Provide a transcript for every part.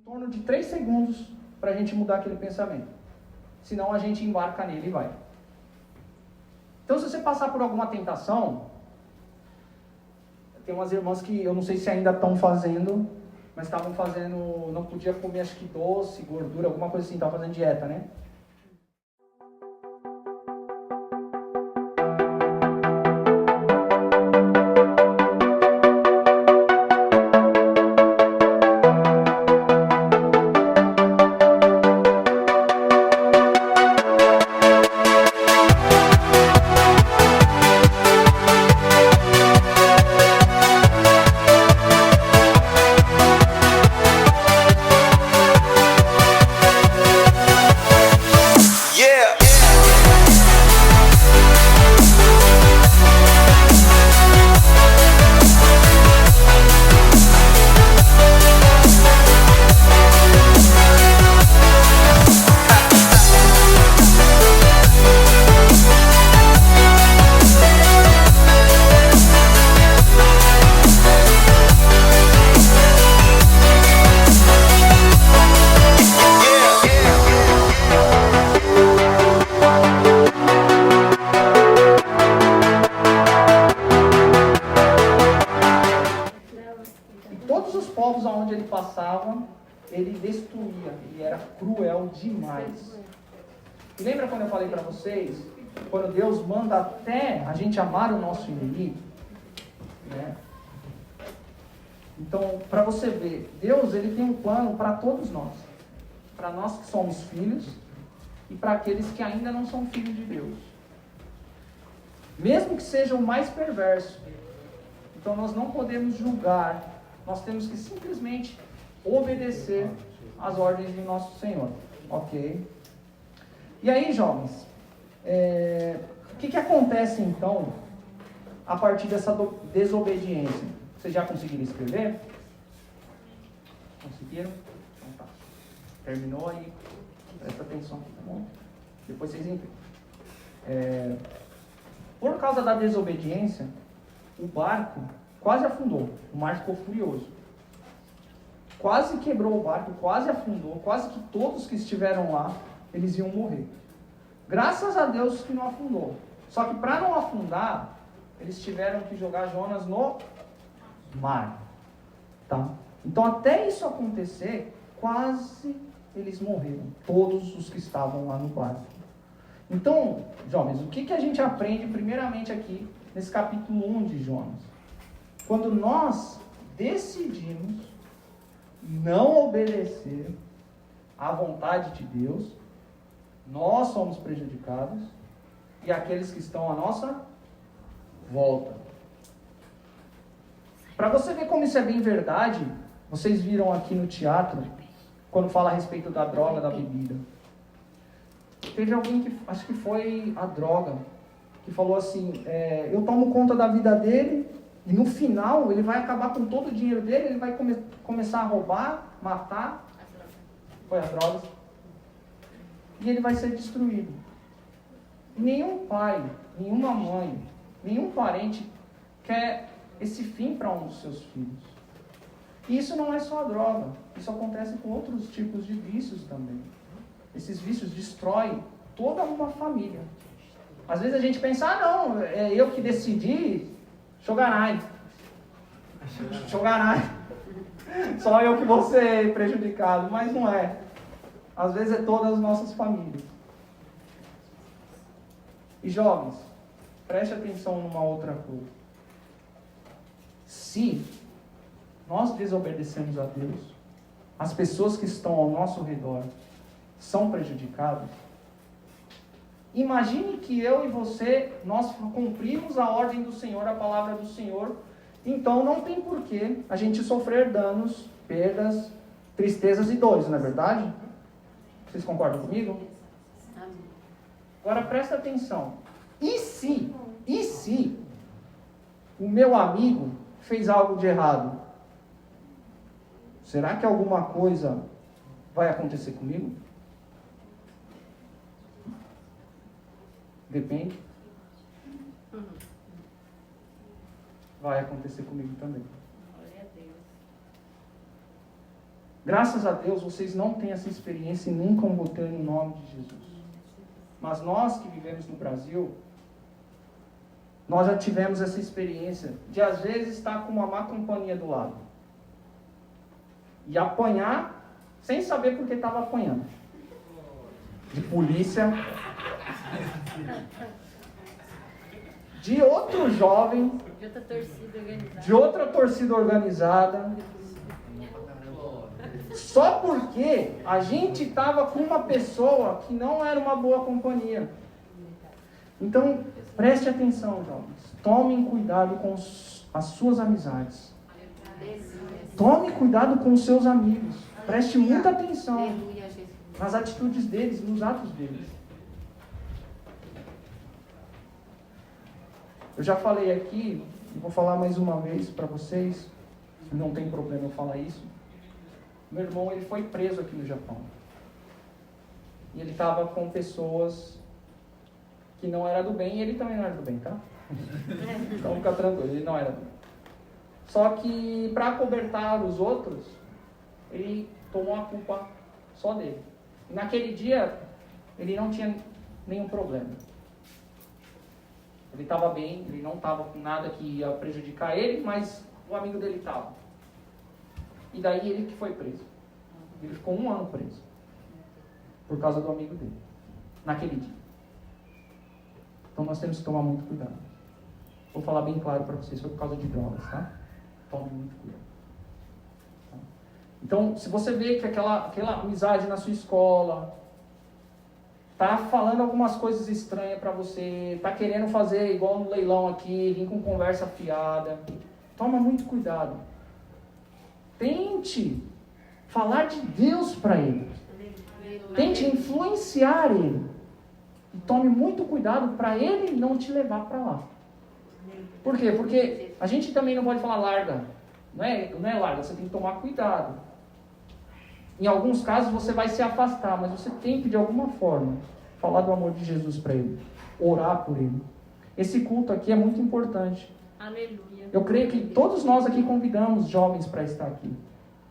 torno de 3 segundos para a gente mudar aquele pensamento. Senão a gente embarca nele e vai. Então, se você passar por alguma tentação, tem umas irmãs que eu não sei se ainda estão fazendo, mas estavam fazendo, não podia comer acho que doce, gordura, alguma coisa assim, estavam fazendo dieta, né? Povos aonde ele passava, ele destruía, ele era cruel demais. E lembra quando eu falei para vocês, quando Deus manda até a gente amar o nosso inimigo, né? Então, para você ver, Deus ele tem um plano para todos nós, para nós que somos filhos e para aqueles que ainda não são filhos de Deus, mesmo que seja o mais perverso. Então, nós não podemos julgar. Nós temos que simplesmente obedecer às ordens do nosso Senhor. Ok? E aí, jovens, o que acontece então a partir dessa desobediência? Vocês já conseguiram escrever? Conseguiram? Então tá. Terminou aí? Presta atenção, tá bom? Depois vocês entendem. Por causa da desobediência, o barco quase afundou, o mar ficou furioso. Quase quebrou o barco, quase afundou, quase que todos que estiveram lá, eles iam morrer. Graças a Deus que não afundou. Só que para não afundar, eles tiveram que jogar Jonas no mar. Tá? Então até isso acontecer, quase eles morreram. Todos os que estavam lá no barco. Então, jovens, o que a gente aprende primeiramente aqui, nesse capítulo 1 de Jonas? Quando nós decidimos não obedecer à vontade de Deus, nós somos prejudicados e aqueles que estão à nossa volta. Para você ver como isso é bem verdade, vocês viram aqui no teatro, quando fala a respeito da droga, da bebida. Teve alguém que, acho que foi a droga, que falou assim, eu tomo conta da vida dele, e no final, ele vai acabar com todo o dinheiro dele, ele vai começar a roubar, matar. Foi as drogas. E ele vai ser destruído. Nenhum pai, nenhuma mãe, nenhum parente quer esse fim para um dos seus filhos. E isso não é só a droga. Isso acontece com outros tipos de vícios também. Esses vícios destroem toda uma família. Às vezes a gente pensa, não, é eu que decidi... Chogarai. Só eu que vou ser prejudicado, mas não é. Às vezes é todas as nossas famílias. E jovens, preste atenção numa outra coisa. Se nós desobedecemos a Deus, as pessoas que estão ao nosso redor são prejudicadas. Imagine que eu e você, nós cumprimos a ordem do Senhor, a palavra do Senhor, então não tem porquê a gente sofrer danos, perdas, tristezas e dores, não é verdade? Vocês concordam comigo? Agora presta atenção. E se o meu amigo fez algo de errado? Será que alguma coisa vai acontecer comigo? Depende. Vai acontecer comigo também. Glória a Deus. Graças a Deus, vocês não têm essa experiência e nunca vão ter no nome de Jesus. Mas nós que vivemos no Brasil, nós já tivemos essa experiência de às vezes estar com uma má companhia do lado. E apanhar sem saber por que estava apanhando. De polícia. De outro jovem. De outra torcida organizada. Só porque a gente estava com uma pessoa que não era uma boa companhia. Então, preste atenção, jovens. Tomem cuidado com as suas amizades. Tome cuidado com os seus amigos. Preste muita atenção nas atitudes deles, nos atos deles. Eu já falei aqui, e vou falar mais uma vez para vocês, não tem problema eu falar isso. Meu irmão, ele foi preso aqui no Japão. E ele estava com pessoas que não eram do bem, e ele também não era do bem, tá? Então fica tranquilo, ele não era do bem. Só que para acobertar os outros, ele tomou a culpa só dele. E naquele dia, ele não tinha nenhum problema. Ele estava bem, ele não estava com nada que ia prejudicar ele, mas o amigo dele estava. E daí ele que foi preso. Ele ficou 1 ano preso. Por causa do amigo dele. Naquele dia. Então nós temos que tomar muito cuidado. Vou falar bem claro para vocês, foi por causa de drogas, tá? Tome muito cuidado. Tá? Então, se você vê que aquela amizade na sua escola tá falando algumas coisas estranhas para você, tá querendo fazer igual no leilão aqui, vir com conversa fiada, toma muito cuidado. Tente falar de Deus para ele. Tente influenciar ele. E tome muito cuidado para ele não te levar para lá. Por quê? Porque a gente também não pode falar larga. Não é larga, você tem que tomar cuidado. Em alguns casos você vai se afastar, mas você tem que de alguma forma falar do amor de Jesus para ele. Orar por ele. Esse culto aqui é muito importante. Aleluia. Eu creio que todos nós aqui convidamos jovens para estar aqui.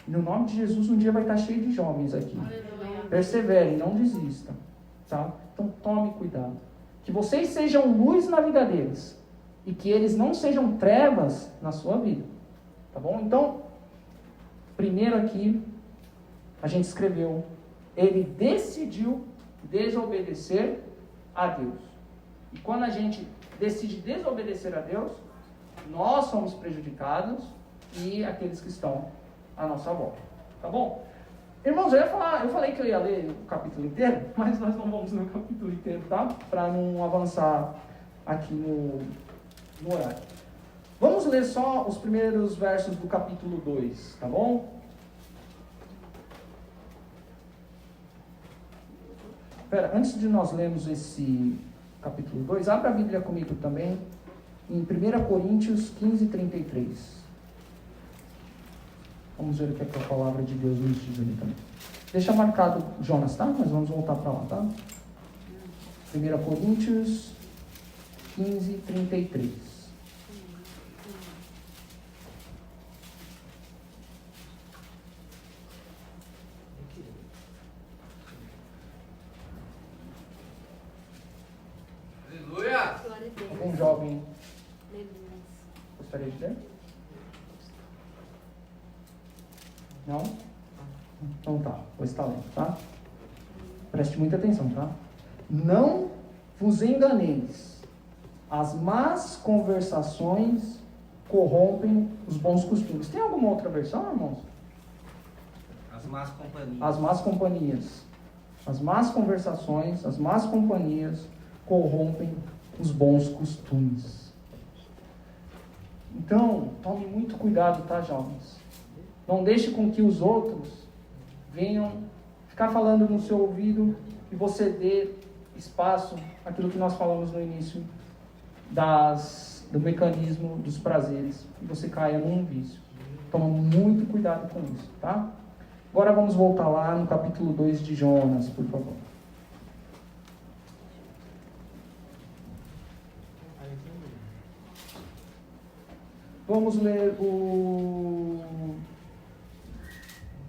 E no nome de Jesus, um dia vai estar cheio de jovens aqui. Aleluia. Persevere, não desista. Tá? Então tome cuidado. Que vocês sejam luz na vida deles. E que eles não sejam trevas na sua vida. Tá bom? Então, primeiro aqui, a gente escreveu, ele decidiu desobedecer a Deus. E quando a gente decide desobedecer a Deus, nós somos prejudicados e aqueles que estão à nossa volta. Tá bom? Irmãos, eu falei que eu ia ler o capítulo inteiro, mas nós não vamos ler o capítulo inteiro, tá? Para não avançar aqui no horário. Vamos ler só os primeiros versos do capítulo 2, tá bom? Antes de nós lermos esse capítulo 2, abra a Bíblia comigo também, em 1 Coríntios 15, 33. Vamos ver o que é que a palavra de Deus nos diz ali também. Deixa marcado Jonas, tá? Mas vamos voltar para lá, tá? 1 Coríntios 15, 33. Algum jovem gostaria de ler? Não? Então tá, vou estar lendo, tá? Preste muita atenção, tá? Não vos enganeis. As más conversações corrompem os bons costumes. Tem alguma outra versão, irmãos? As más companhias. As más companhias. As más conversações, as más companhias corrompem os bons costumes. Então, tome muito cuidado, tá, jovens? Não deixe com que os outros venham ficar falando no seu ouvido e você dê espaço àquilo que nós falamos no início do mecanismo dos prazeres e você caia num vício. Toma muito cuidado com isso, tá? Agora vamos voltar lá no capítulo 2 de Jonas, por favor. Vamos ler o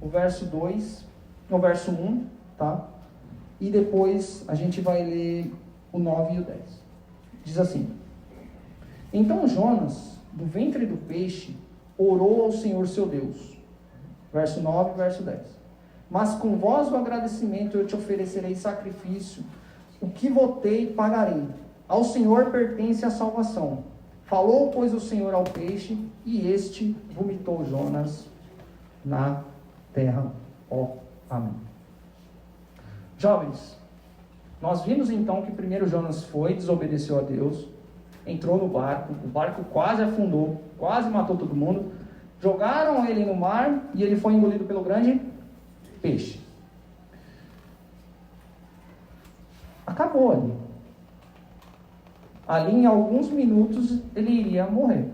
o verso 2, o verso 1, tá? E depois a gente vai ler o 9 e o 10. Diz assim: Então Jonas, do ventre do peixe, orou ao Senhor seu Deus. Verso 9 e verso 10. Mas com voz do agradecimento eu te oferecerei sacrifício, o que votei pagarei. Ao Senhor pertence a salvação. Falou, pois, o Senhor ao peixe, e este vomitou Jonas na terra. Ó, amém. Jovens, nós vimos então que primeiro Jonas foi, desobedeceu a Deus, entrou no barco, o barco quase afundou, quase matou todo mundo, jogaram ele no mar e ele foi engolido pelo grande peixe. Acabou ali. Ali em alguns minutos ele iria morrer.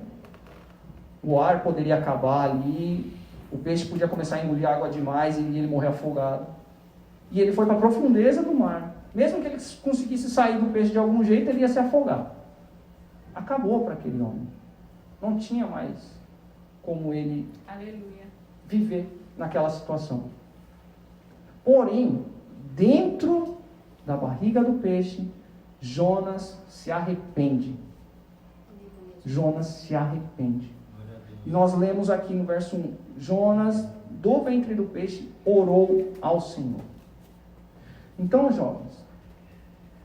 O ar poderia acabar ali, o peixe podia começar a engolir água demais e ele morrer afogado. E ele foi para a profundeza do mar. Mesmo que ele conseguisse sair do peixe de algum jeito, ele ia se afogar. Acabou para aquele homem. Não tinha mais como ele viver naquela situação. Porém, dentro da barriga do peixe, Jonas se arrepende. Jonas se arrepende. E nós lemos aqui no verso 1, Jonas, do ventre do peixe, orou ao Senhor. Então, jovens,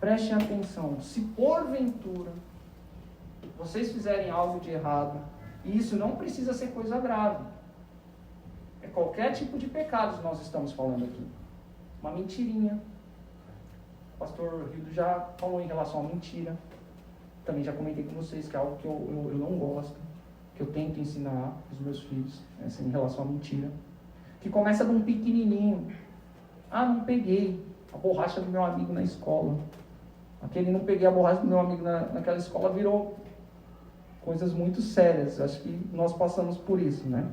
prestem atenção. Se porventura vocês fizerem algo de errado, e isso não precisa ser coisa grave, é qualquer tipo de pecado nós estamos falando aqui. Uma mentirinha. O pastor Rildo já falou em relação à mentira. Também já comentei com vocês que é algo que eu não gosto, que eu tento ensinar para os meus filhos, em relação à mentira. Que começa de um pequenininho. Ah, não peguei a borracha do meu amigo na escola. Aquele não peguei a borracha do meu amigo naquela escola virou coisas muito sérias. Acho que nós passamos por isso, né?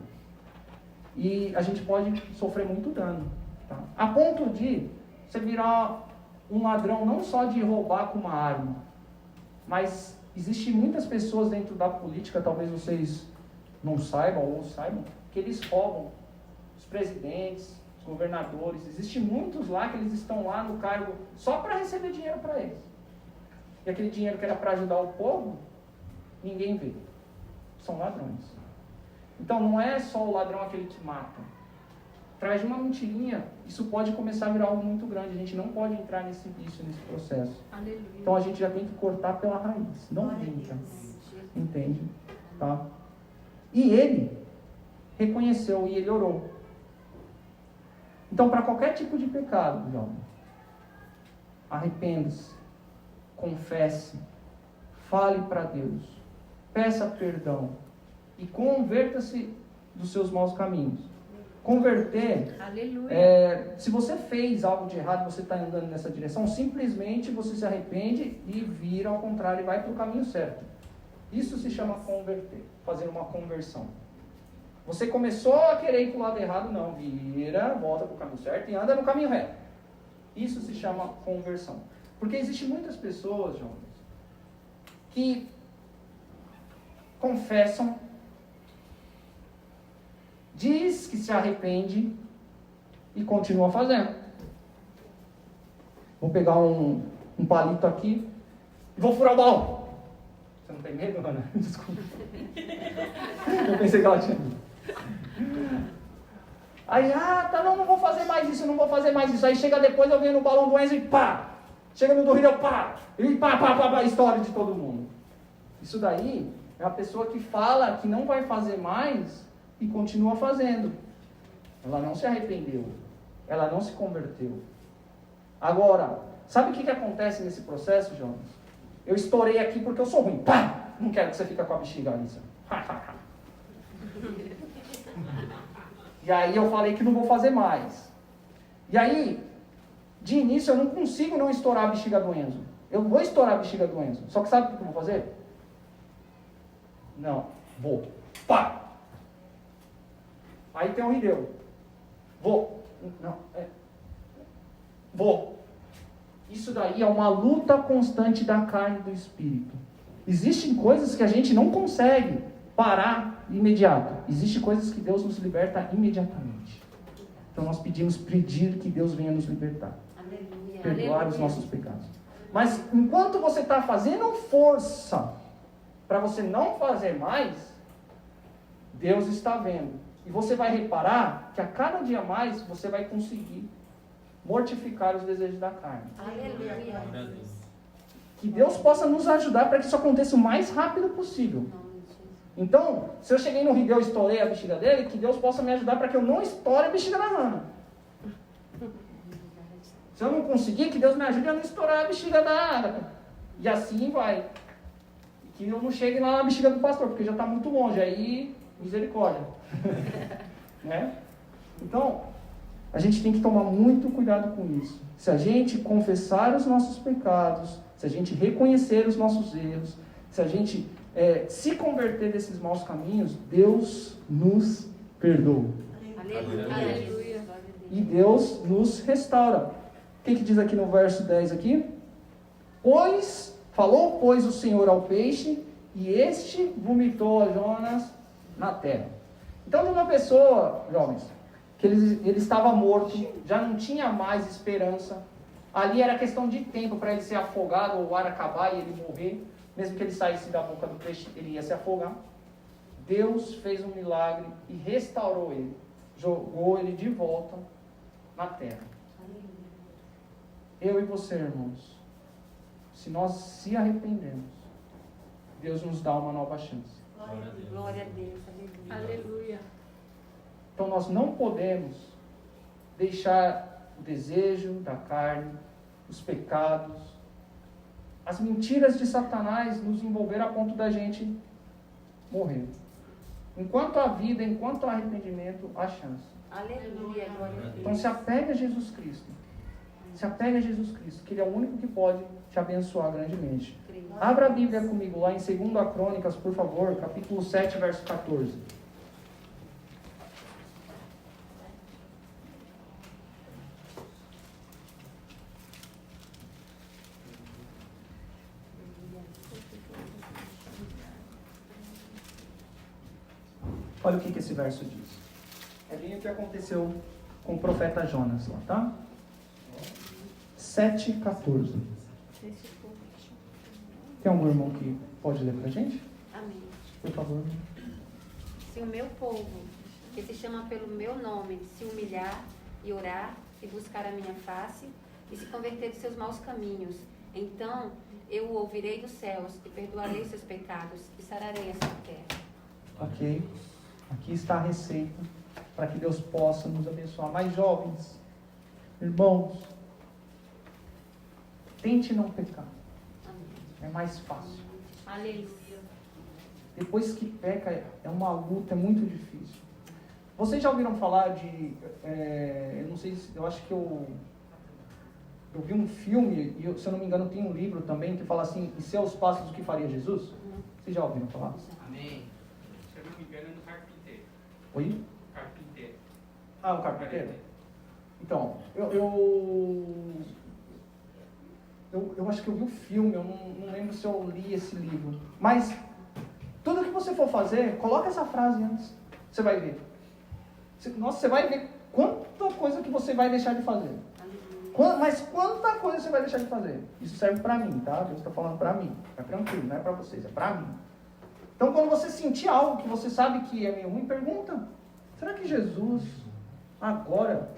E a gente pode sofrer muito dano. Tá? A ponto de você virar um ladrão não só de roubar com uma arma, mas existem muitas pessoas dentro da política, talvez vocês não saibam ou saibam, que eles roubam os presidentes, os governadores. Existem muitos lá que eles estão lá no cargo só para receber dinheiro para eles. E aquele dinheiro que era para ajudar o povo, ninguém vê. São ladrões. Então não é só o ladrão aquele que mata. Através de uma mentirinha, isso pode começar a virar algo muito grande. A gente não pode entrar nesse vício, nesse processo. Aleluia. Então a gente já tem que cortar pela raiz. Não brinca. Entende? Tá? E ele reconheceu e ele orou. Então, para qualquer tipo de pecado, jovem, arrependa-se, confesse, fale para Deus, peça perdão e converta-se dos seus maus caminhos. Converter, se você fez algo de errado, você está andando nessa direção, simplesmente você se arrepende e vira ao contrário e vai para o caminho certo. Isso se chama converter, fazer uma conversão. Você começou a querer ir para o lado errado, não, vira, volta para o caminho certo e anda no caminho reto. Isso se chama conversão. Porque existem muitas pessoas, jovens, que confessam, diz que se arrepende e continua fazendo. Vou pegar um palito aqui e vou furar o balão. Você não tem medo, Ana? Desculpa. Eu pensei que ela tinha medo. Aí, não vou fazer mais isso, não vou fazer mais isso. Aí chega depois, eu venho no balão do Enzo e pá! Chega no do Rio, eu pá! E pá, história de todo mundo. Isso daí é a pessoa que fala que não vai fazer mais e continua fazendo. Ela não se arrependeu. Ela não se converteu. Agora, sabe o que acontece nesse processo, Jonas? Eu estourei aqui porque eu sou ruim. Pá! Não quero que você fique com a bexiga, Alissa. E aí eu falei que não vou fazer mais. E aí, de início, eu não consigo não estourar a bexiga do Enzo. Eu vou estourar a bexiga do Enzo. Só que sabe o que eu vou fazer? Não, vou. Pá! Aí tem um Rideu. Vou. Não, vou. Isso daí é uma luta constante da carne e do espírito. Existem coisas que a gente não consegue parar imediato. Existem coisas que Deus nos liberta imediatamente. Então nós pedir que Deus venha nos libertar. Aleluia. Perdoar os nossos pecados. Mas enquanto você está fazendo força para você não fazer mais, Deus está vendo. E você vai reparar que a cada dia mais você vai conseguir mortificar os desejos da carne. Aleluia. Que Deus possa nos ajudar para que isso aconteça o mais rápido possível. Então, se eu cheguei no rio e eu estourei a bexiga dele, que Deus possa me ajudar para que eu não estoure a bexiga da Hannah. Se eu não conseguir, que Deus me ajude a não estourar a bexiga da Agatha. E assim vai. Que eu não chegue lá na bexiga do pastor, porque já está muito longe. Aí, misericórdia. Né? Então, a gente tem que tomar muito cuidado com isso. Se a gente confessar os nossos pecados, se a gente reconhecer os nossos erros, se a gente se converter desses maus caminhos, Deus nos perdoa. Aleluia. E Deus nos restaura. O que diz aqui no verso 10 aqui? Falou, pois, o Senhor ao peixe, e este vomitou a Jonas na terra. Então, de uma pessoa, jovens, que ele estava morto, já não tinha mais esperança. Ali era questão de tempo para ele ser afogado, ou o ar acabar e ele morrer. Mesmo que ele saísse da boca do peixe, ele ia se afogar. Deus fez um milagre e restaurou ele. Jogou ele de volta na terra. Eu e você, irmãos, se nós se arrependermos, Deus nos dá uma nova chance. Glória a Deus. Aleluia. Então nós não podemos deixar o desejo da carne, os pecados, as mentiras de Satanás nos envolver a ponto da gente morrer. Enquanto há vida, enquanto há arrependimento, há chance. Aleluia. Glória a Deus. Então se apega a Jesus Cristo. Se apega a Jesus Cristo, que Ele é o único que pode te abençoar grandemente. Abra a Bíblia comigo lá em 2 Crônicas, por favor, capítulo 7, verso 14. Olha o que esse verso diz. É bem o que aconteceu com o profeta Jonas lá, tá? 7,14. Tem algum irmão que pode ler pra gente? Amém. Por favor. Se o meu povo, que se chama pelo meu nome, se humilhar e orar e buscar a minha face e se converter dos seus maus caminhos, então eu o ouvirei dos céus e perdoarei os seus pecados e sararei essa terra. Ok. Aqui está a receita para que Deus possa nos abençoar. Mais jovens, irmãos, tente não pecar. É mais fácil. Aleluia. Depois que peca, é uma luta, é muito difícil. Vocês já ouviram falar de... eu não sei se... Eu acho que eu vi um filme, e se eu não me engano tem um livro também, que fala assim, em seus passos o que faria Jesus? Vocês já ouviram falar? Amém. Se eu não me engano, é no carpinteiro. Oi? Carpinteiro. Ah, o carpinteiro? Então, eu acho que eu vi o filme, eu não lembro se eu li esse livro. Mas, tudo que você for fazer, coloca essa frase antes. Você vai ver. Nossa, você vai ver quanta coisa que você vai deixar de fazer. Mas quanta coisa você vai deixar de fazer. Isso serve para mim, tá? Deus está falando para mim. Tá tranquilo, não é para vocês, é para mim. Então, quando você sentir algo que você sabe que é meio ruim, pergunta. Será que Jesus, agora,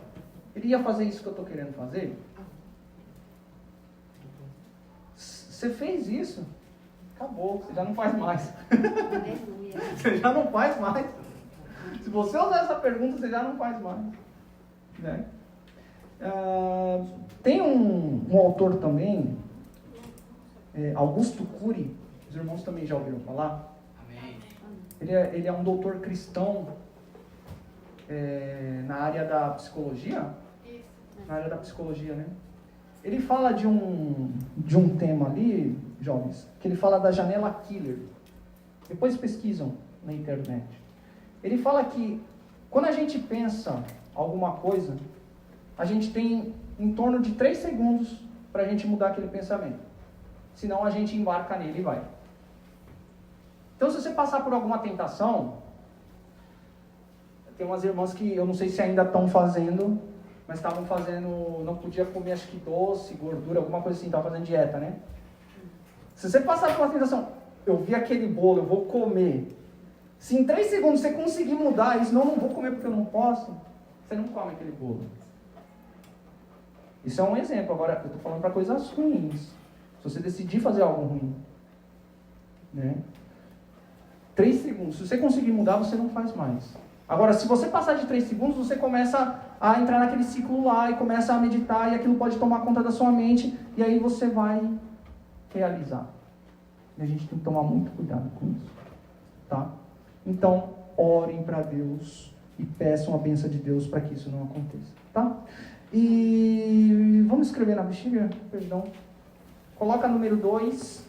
ele ia fazer isso que eu estou querendo fazer? Você fez isso, acabou, você já não faz mais. Aleluia. Você já não faz mais. Se você usar essa pergunta, você já não faz mais. Né? Tem um autor também, Augusto Cury, os irmãos também já ouviram falar. Amém. Ele é um doutor cristão na área da psicologia. Na área da psicologia, né? Ele fala de um tema ali, jovens, que ele fala da janela killer. Depois pesquisam na internet. Ele fala que quando a gente pensa alguma coisa, a gente tem em torno de 3 segundos para a gente mudar aquele pensamento. Senão a gente embarca nele e vai. Então se você passar por alguma tentação, tem umas irmãs que eu não sei se ainda estão fazendo, mas estavam fazendo, não podia comer acho que doce, gordura, alguma coisa assim, estavam fazendo dieta, né? Se você passar por uma tentação, eu vi aquele bolo, eu vou comer. Se em 3 segundos você conseguir mudar isso, não vou comer porque eu não posso, você não come aquele bolo. Isso é um exemplo. Agora, eu estou falando para coisas ruins. Se você decidir fazer algo ruim, né? 3 segundos. Se você conseguir mudar, você não faz mais. Agora, se você passar de 3 segundos, você começa a entrar naquele ciclo lá e começa a meditar e aquilo pode tomar conta da sua mente e aí você vai realizar. E a gente tem que tomar muito cuidado com isso. Tá? Então, orem para Deus e peçam a bênção de Deus para que isso não aconteça. Tá? E vamos escrever na bexiga? Perdão. Coloca número 2.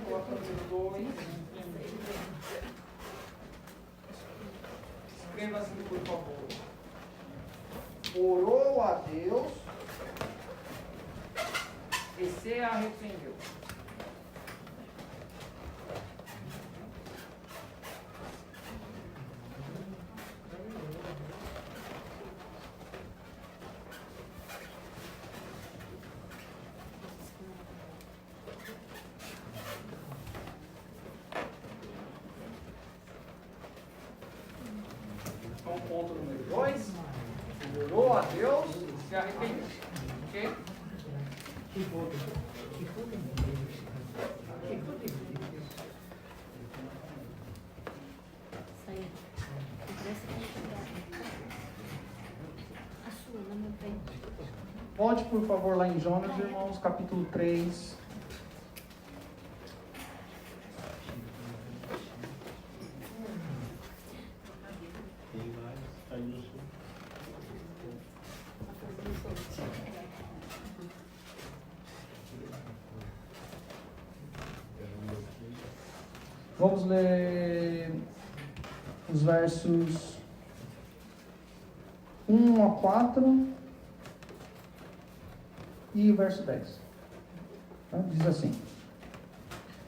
Coloca número 2. Escreva assim, por favor. Orou a Deus e se arrependeu. Então, ponto número 2. Orou a Deus e se arrependeu. Ok? Volte, por favor, lá em Jonas, irmãos, capítulo 3. Vamos ler os versos 1 a 4 e o verso 10. Diz assim: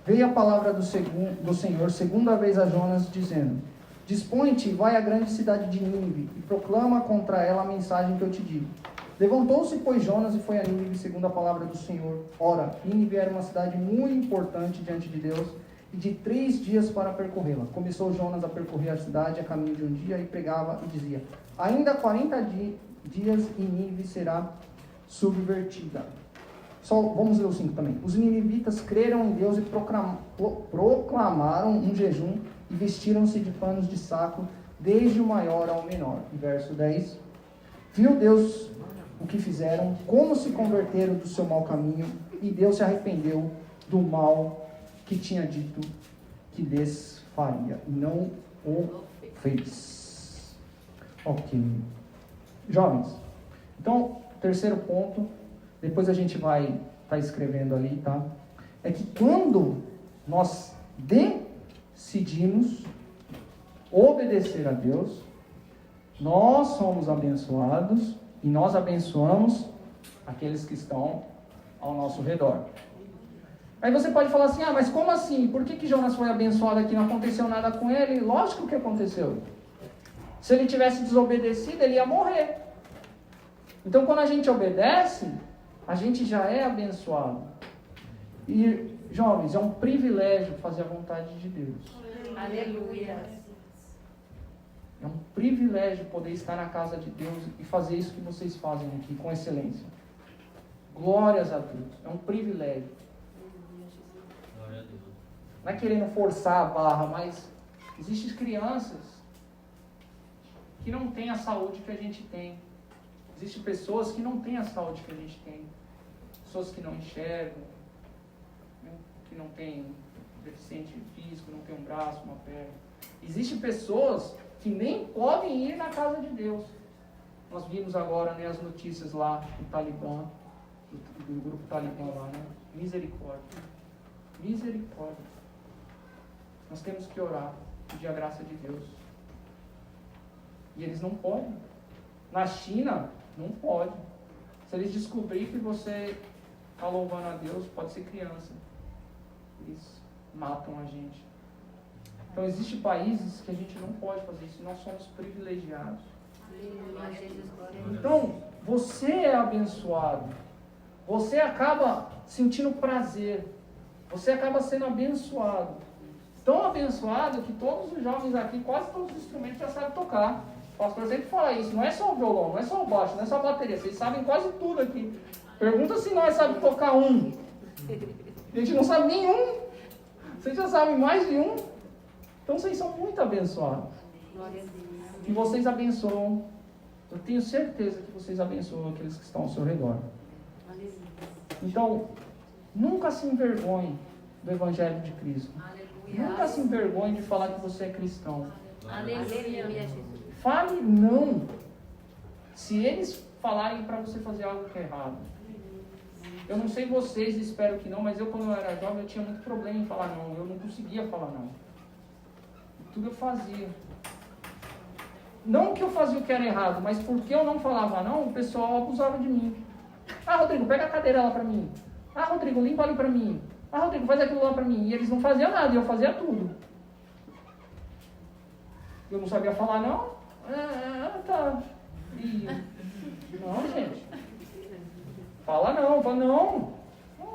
Veio a palavra do Senhor segunda vez a Jonas, dizendo: Dispõe-te e vai à grande cidade de Nínive e proclama contra ela a mensagem que eu te digo. Levantou-se, pois, Jonas e foi a Nínive segundo a palavra do Senhor. Ora, Nínive era uma cidade muito importante diante de Deus e de 3 dias para percorrê-la. Começou Jonas a percorrer a cidade a caminho de um dia e pregava e dizia: Ainda 40 dias e Nínive será subvertida. Vamos ler o 5 também. Os ninivitas creram em Deus e proclamaram um jejum e vestiram-se de panos de saco, desde o maior ao menor. Verso 10. Viu Deus o que fizeram, como se converteram do seu mau caminho, e Deus se arrependeu do mal que tinha dito que lhes faria, e não o fez. Ok. Jovens, então, terceiro ponto, depois a gente vai estar escrevendo ali, tá? É que quando nós decidimos obedecer a Deus, nós somos abençoados e nós abençoamos aqueles que estão ao nosso redor. Aí você pode falar assim: mas como assim? Por que Jonas foi abençoado aqui? Não aconteceu nada com ele? Lógico que aconteceu. Se ele tivesse desobedecido, ele ia morrer. Então, quando a gente obedece, a gente já é abençoado. E, jovens, é um privilégio fazer a vontade de Deus. Aleluia. É um privilégio poder estar na casa de Deus e fazer isso que vocês fazem aqui com excelência. Glórias a Deus. É um privilégio. Não é querendo forçar a barra, mas existem crianças que não têm a saúde que a gente tem. Existem pessoas que não têm a saúde que a gente tem. Pessoas que não enxergam, né? Que não têm deficiente físico, não tem um braço, uma perna. Existem pessoas que nem podem ir na casa de Deus. Nós vimos agora, né, as notícias lá do Talibã, do grupo Talibã lá, né? Misericórdia. Misericórdia. Nós temos que orar, pedir a graça de Deus. E eles não podem. Na China, não pode. Se eles descobrirem que você está louvando a Deus, pode ser criança. Eles matam a gente. Então, existem países que a gente não pode fazer isso, nós somos privilegiados. Aleluia, Jesus, glória a Deus. Então, você é abençoado. Você acaba sentindo prazer. Você acaba sendo abençoado. Tão abençoado que todos os jovens aqui, quase todos os instrumentos já sabem tocar. O pastor sempre fala isso. Não é só o violão, não é só o baixo, não é só a bateria. Vocês sabem quase tudo aqui. Pergunta se nós sabemos tocar um. A gente não sabe nenhum. Vocês já sabem mais de um. Então vocês são muito abençoados. Glória a Deus. E vocês abençoam. Eu tenho certeza que vocês abençoam aqueles que estão ao seu redor. Aleluia. Então, nunca se envergonhe do Evangelho de Cristo. Nunca se envergonhe de falar que você é cristão. Aleluia, Jesus. Fale não. Se eles falarem para você fazer algo que é errado. Eu não sei vocês, espero que não, mas eu quando eu era jovem eu tinha muito problema em falar não. Eu não conseguia falar não. Tudo eu fazia. Não que eu fazia o que era errado, mas porque eu não falava não, o pessoal abusava de mim. Ah, Rodrigo, pega a cadeira lá para mim. Ah, Rodrigo, limpa ali para mim. Ah, Rodrigo, faz aquilo lá para mim. E eles não faziam nada, e eu fazia tudo. Eu não sabia falar não. Tá. E... Não, gente. Fala não.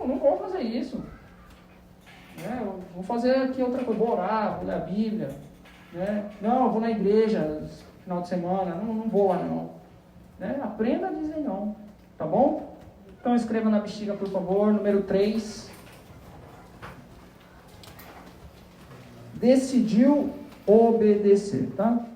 Não vou fazer isso. Eu vou fazer aqui outra coisa. Vou orar, vou ler a Bíblia. Não, eu vou na igreja final de semana. Não vou lá não. Aprenda a dizer não. Tá bom? Então escreva na bexiga, por favor. Número 3. Decidiu obedecer, tá?